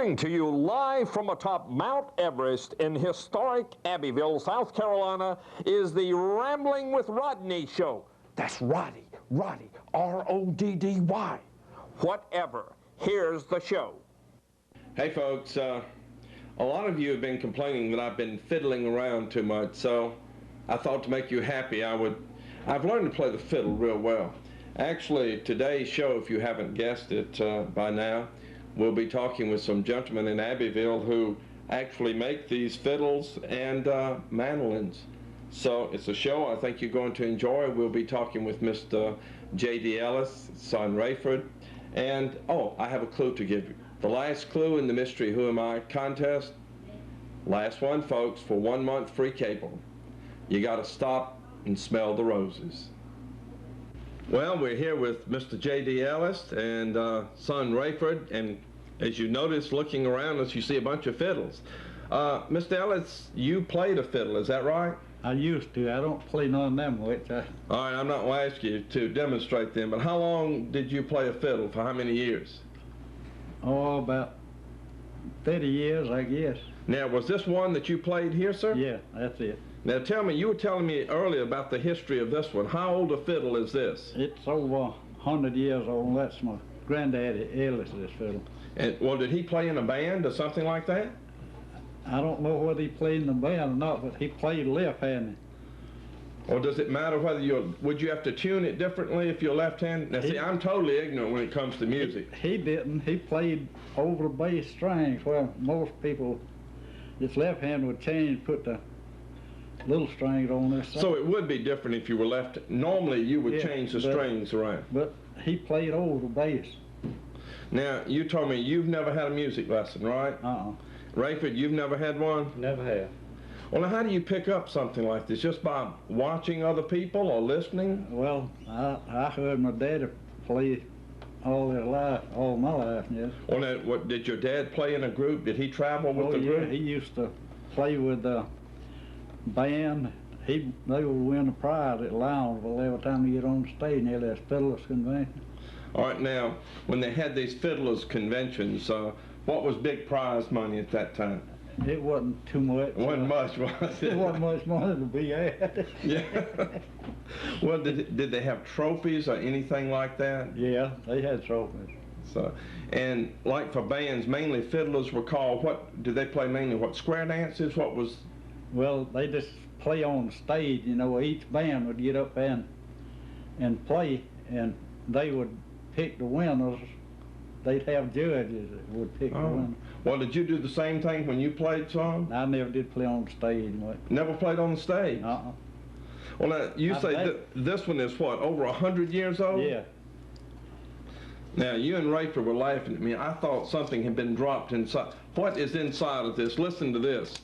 Coming to you live from atop Mount Everest in historic Abbeville, South Carolina, is the Rambling with Rodney show. That's Roddy, R-O-D-D-Y. Whatever. Here's the show. Hey folks, a lot of you have been complaining that I've been fiddling around too much, so I thought to make you happy I've learned to play the fiddle real well. Actually, today's show, if you haven't guessed it by now, we'll be talking with some gentlemen in Abbeville who actually make these fiddles and mandolins. So it's a show I think you're going to enjoy. We'll be talking with Mr. J.D. Ellis, son Rayford, and I have a clue to give you. The last clue in the Mystery Who Am I contest, last one folks, for 1 month free cable. You got to stop and smell the roses. Well, we're here with Mr. J.D. Ellis and son Rayford, and as you notice looking around us, you see a bunch of fiddles. Mr. Ellis, you played a fiddle, is that right? I used to. I don't play none of them. All right, I'm not going to ask you to demonstrate them, but how long did you play a fiddle? For how many years? Oh, about 30 years, I guess. Now, was this one that you played here, sir? Yeah, that's it. Now tell me, you were telling me earlier about the history of this one. How old a fiddle is this? It's over 100 years old. That's my granddaddy Ellis's fiddle. And well, did he play in a band or something like that? I don't know whether he played in the band or not, but he played left-handed. Or does it matter whether would you have to tune it differently if you're left-handed? Now see, I'm totally ignorant when it comes to music. He didn't. He played over the bass strings, where most people that's left-handed would change, put the little strings on this side. So it would be different if you were left. Normally you would change the strings around. But he played over the bass. Now, you told me you've never had a music lesson, right? Rayford, you've never had one? Never have. Well, now how do you pick up something like this? Just by watching other people or listening? Well, I heard my daddy play all my life, yes. Well, now, what, did your dad play in a group? Did he travel with the group? He used to play with the band. They would win a prize at Loungeville every time they get on the stage, and they had that fiddlers convention. All right, now, when they had these fiddlers conventions, what was big prize money at that time? It wasn't too much. It wasn't much, was it? It wasn't much money to be had. Yeah. Well, did they have trophies or anything like that? Yeah, they had trophies. So, and like for bands, mainly fiddlers were called, what, did they play mainly, what, square dances? What was? Well, they just play on the stage, you know, each band would get up and play, and they would pick the winners. They'd have judges that would pick the winners. Well, did you do the same thing when you played some? I never did play on the stage. Never played on the stage? Uh-uh. Well, now, you say this one is what, over 100 years old? Yeah. Now, you and Rayford were laughing at me. I thought something had been dropped inside. What is inside of this? Listen to this.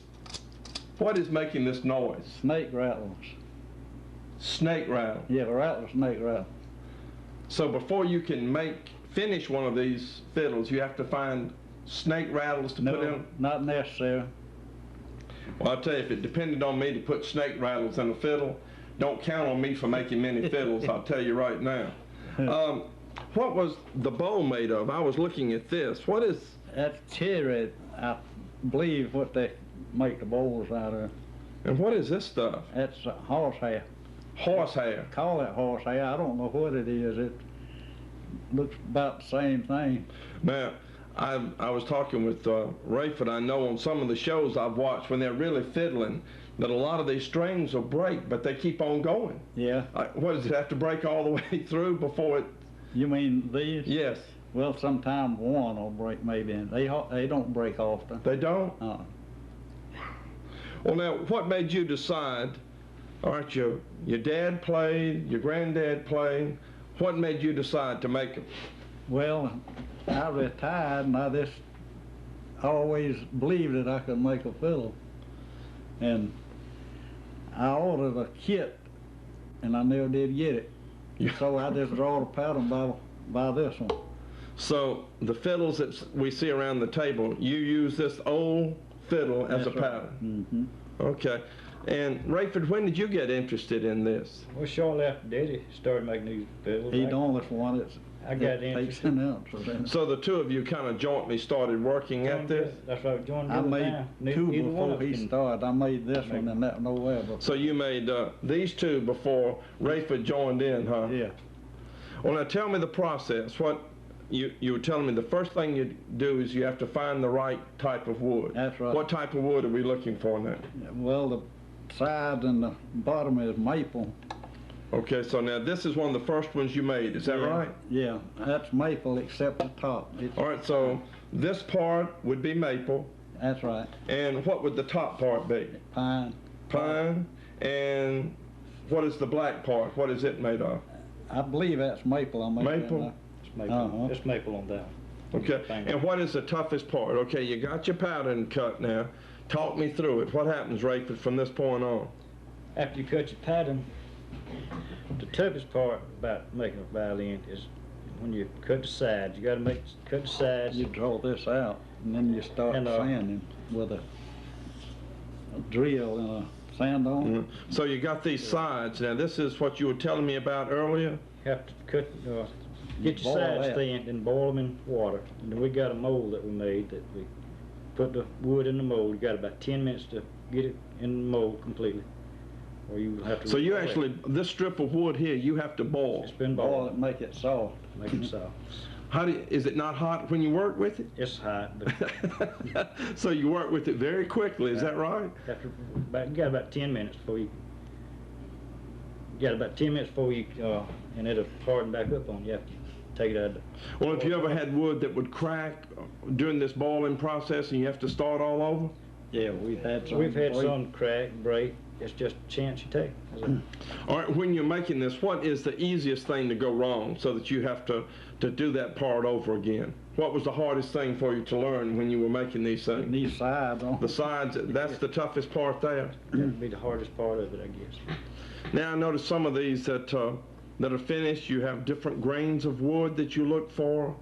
What is making this noise? Snake rattles. Snake rattle? Yeah, snake rattle. So before you can finish one of these fiddles, you have to find snake rattles to put in? No, not necessary. Well, I'll tell you, if it depended on me to put snake rattles in a fiddle, don't count on me for making many fiddles, I'll tell you right now. What was the bowl made of? I was looking at this. What is? That's cherry, I believe, what they make the bowls out of. And what is this stuff? That's horsehair. Horsehair? Call it horsehair. I don't know what it is. It looks about the same thing. Now, I was talking with Rayford. I know on some of the shows I've watched when they're really fiddling that a lot of these strings will break, but they keep on going. Yeah. What does it have to break all the way through before it? You mean these? Yes. Well, sometimes one will break maybe. They don't break often. They don't? Well, now, what made you decide, all right, your dad played, your granddad played, what made you decide to make them? Well, I retired and I just always believed that I could make a fiddle. And I ordered a kit and I never did get it. So I just drawed a pattern by this one. So the fiddles that we see around the table, you use this old fiddle as a pattern? Mm-hmm. Okay. And Rayford, when did you get interested in this? Well, shortly after Daddy started making these fiddles. He's the only one that's I got It takes interested. an ounce of that. So the two of you kind of jointly started working at this? That's right, joined I together made now. two Neither one before of us he can- started. I made this one and that nowhere before. So you made these two before Rayford joined in, huh? Yeah. Well, now tell me the process. What you were telling me the first thing you do is you have to find the right type of wood. That's right. What type of wood are we looking for now? Well, the sides and the bottom is maple. Okay, so now this is one of the first ones you made, is that Yeah, right? Yeah, that's maple except the top. All right, so this part would be maple, That's right, and what would the top part be? pine. Pine, and what is the black part? What is it made of? I believe that's maple. I'm making Maple? that. It's maple, Uh-huh. it's maple on that. Okay, Thank and what is the toughest part? Okay, you got your pattern cut now. Talk me through it. What happens, Rayford, from this point on? After you cut your pattern, the toughest part about making a violin is when you cut the sides. You got to cut the sides. You draw this out and then you start And, sanding with a drill and a sand on. Mhm. So you got these sides. Now this is what you were telling me about earlier. You have to get your Boil sides that. thin and boil them in water. And then we got a mold that we made that we put the wood in the mold. You got about 10 minutes to get it in the mold completely, or you have to. So you boil it. actually, this strip of wood here, you have to boil. It's been Boil boiled. it, make it soft. Make it soft. How do you, is it not hot when you work with it? It's hot, but So you work with it very quickly, is that right? after you got about 10 minutes before you. You got about 10 minutes before you, and it'll harden back up on you. You have to take it out. Well, if you ever had wood that would crack during this boiling process and you have to start all over? Yeah, we've had some. We've had break. some crack, break. It's just a chance you take. All right, when you're making this, what is the easiest thing to go wrong so that you have to do that part over again? What was the hardest thing for you to learn when you were making these things? These sides on. The sides, that's the toughest part there. That'd be the hardest part of it, I guess. Now I notice some of these that are finished, you have different grains of wood that you look for,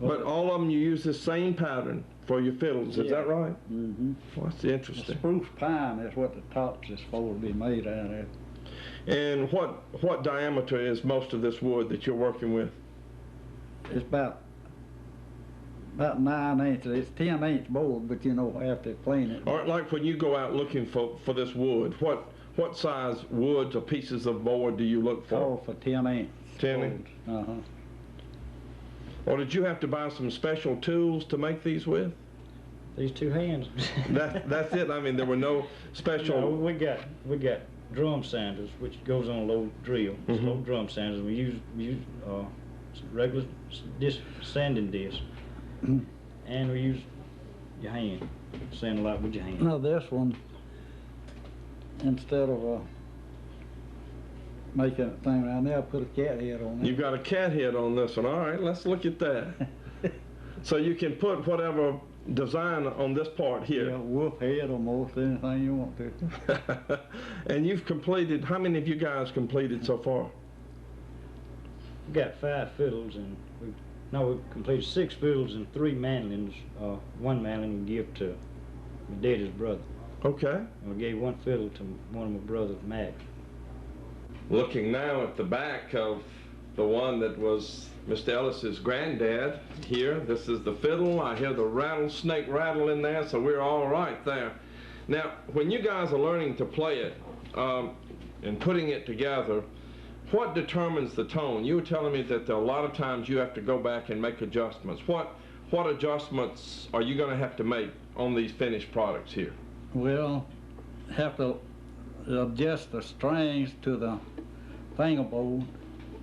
but all of them you use the same pattern for your fiddles, is that right? Mm-hmm. Well, that's The interesting. spruce pine is what the tops is supposed to be made out of. And what diameter is most of this wood that you're working with? It's about 9 inches. It's 10-inch board, but you know, after clean it. All right, like when you go out looking for this wood, what size woods or pieces of board do you look for? Call for 10-inch. 10 inch? Uh-huh. Or did you have to buy some special tools to make these with? These two hands. That's it. I mean, there were no No, special. we got drum sanders, which goes on a low drill. It's low drum sanders. We use regular sanding disc, and we use your hand. Sand a lot with your hand. Now this one, instead of making a thing around there, I put a cat head on it. You've got a cat head on this one. All right, let's look at that. So you can put whatever design on this part Yeah, here. wolf head or most anything you want to. And you've completed, how many of you guys completed so far? We got 5 fiddles, and we completed 6 fiddles and 3 mandolins. One mandolin we give to my daddy's brother, Okay. and we gave 1 fiddle to one of my brothers, Mac. Looking now at the back of the one that was Mr. Ellis's granddad here. This is the fiddle. I hear the rattlesnake rattle in there, so we're all right there. Now, when you guys are learning to play it and putting it together, what determines the tone? You were telling me that there are a lot of times you have to go back and make adjustments. What adjustments are you going to have to make on these finished products here? Well, have to adjust the strings to the fingerboard.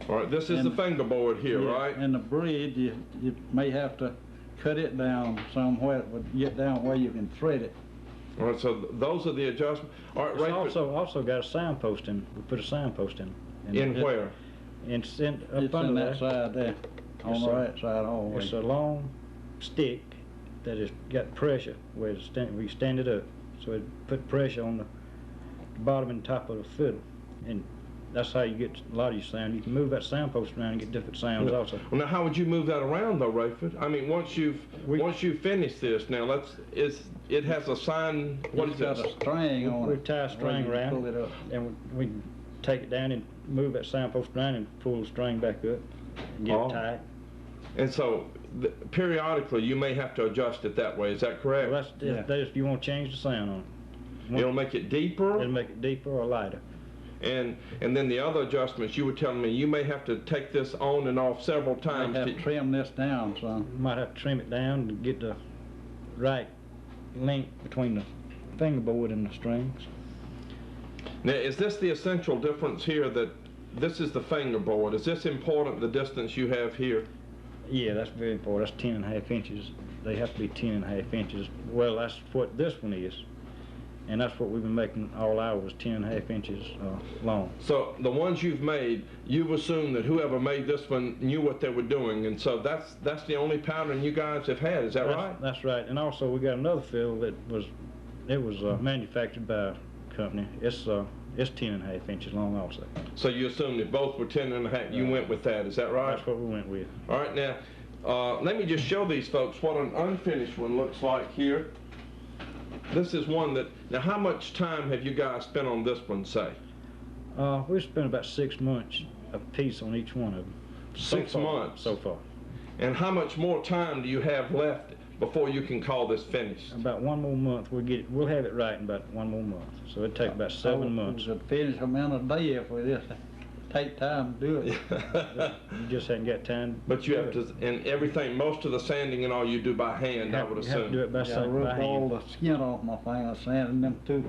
All right, this is the fingerboard here, Yeah, right? And the bridge, you may have to cut it down somewhere, but get down where you can thread it. All right, so those are the adjustments. All right, It's right. also got a sound post in. We put a sound post in. In where? And sent up It's under on there. that side there, on Yes, the sir. right side always. It's a long stick that has got pressure where we stand it up, so it put pressure on the bottom and top of the fiddle, and that's how you get a lot of your sound. You can move that sound post around and get different sounds also. Well, now, how would you move that around, though, Rayford? I mean, once you've finished this, now it has a sign. What It's is got this? a string on it. We tie a where string you around, pull it up. and we take it down and move that sound post around and pull the string back up and get Oh. it tight. And so periodically you may have to adjust it that way. Is that correct? Well, that's if you want to change the sound on it. It'll make it deeper. It'll make it deeper or lighter. And then the other adjustments, you were telling me you may have to take this on and off several times. I have to trim this down some. You might have to trim it down to get the right length between the fingerboard and the strings. Now, is this the essential difference here, that this is the fingerboard? Is this important, the distance you have here? Yeah, that's very important. That's 10.5 inches. They have to be 10.5 inches. Well, that's what this one is. And that's what we've been making all ours, 10.5 inches long. So the ones you've made, you've assumed that whoever made this one knew what they were doing, and so that's the only pattern you guys have had. Is that right? That's right. And also we got another fiddle that was manufactured by a company. It's 10.5 inches long also. So you assumed that both were 10.5. You went with that. Is that right? That's what we went with. All right. Now, let me just show these folks what an unfinished one looks like here. This is one that, now how much time have you guys spent on this one, say? We've spent about 6 months a piece on each one of them. 6 months? So far. And how much more time do you have left before you can call this finished? About 1 more month. We'll have it right in about 1 more month. So it'll take about 7 months. We could finish them in a day if we just take time to do it. You just haven't got time. But you have to, and everything, most of the sanding and all you do by hand, I would You have to do assume. it by I ripped all hand. the skin off my fingers, sanding them too.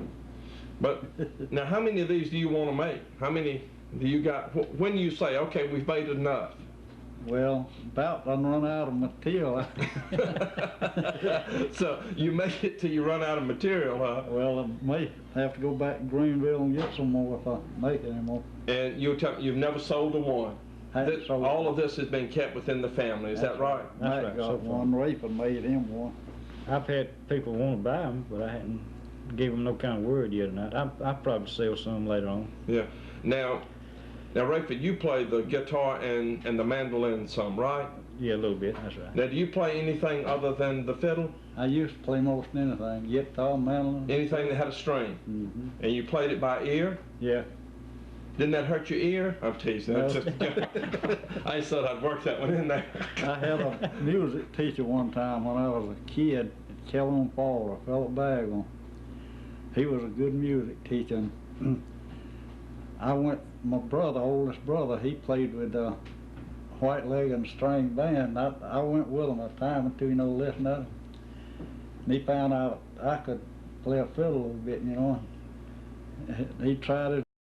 But now, how many of these do you want to make? How many do you got? When do you say, okay, we've made enough? Well, about done run out of material. So you make it till you run out of material, huh? Well, I may have to go back to Greenville and get some more if I make it anymore. And you've never sold a one. Haven't sold All of this has been kept within the family. Is that right? That's Mike right, got so far. one Rafe and made him one. I've had people want to buy them, but I hadn't gave them no kind of word yet or not. I'll probably sell some later on. Yeah. Now, Rayford, you play the guitar and the mandolin some, right? Yeah, a little bit. That's right. Now, do you play anything other than the fiddle? I used to play most anything, guitar, mandolin. Anything that had a string? Mm-hmm. And you played it by ear? Yeah. Didn't that hurt your ear? I'm teasing. No. I just thought I'd work that one in there. I had a music teacher one time when I was a kid at Calhoun Falls, a fellow Bagwell. He was a good music teacher. I went, my brother, oldest brother, he played with White Leg and String Band. I went with him a time or two, listening to him. And he found out I could play a fiddle a little bit, He tried it.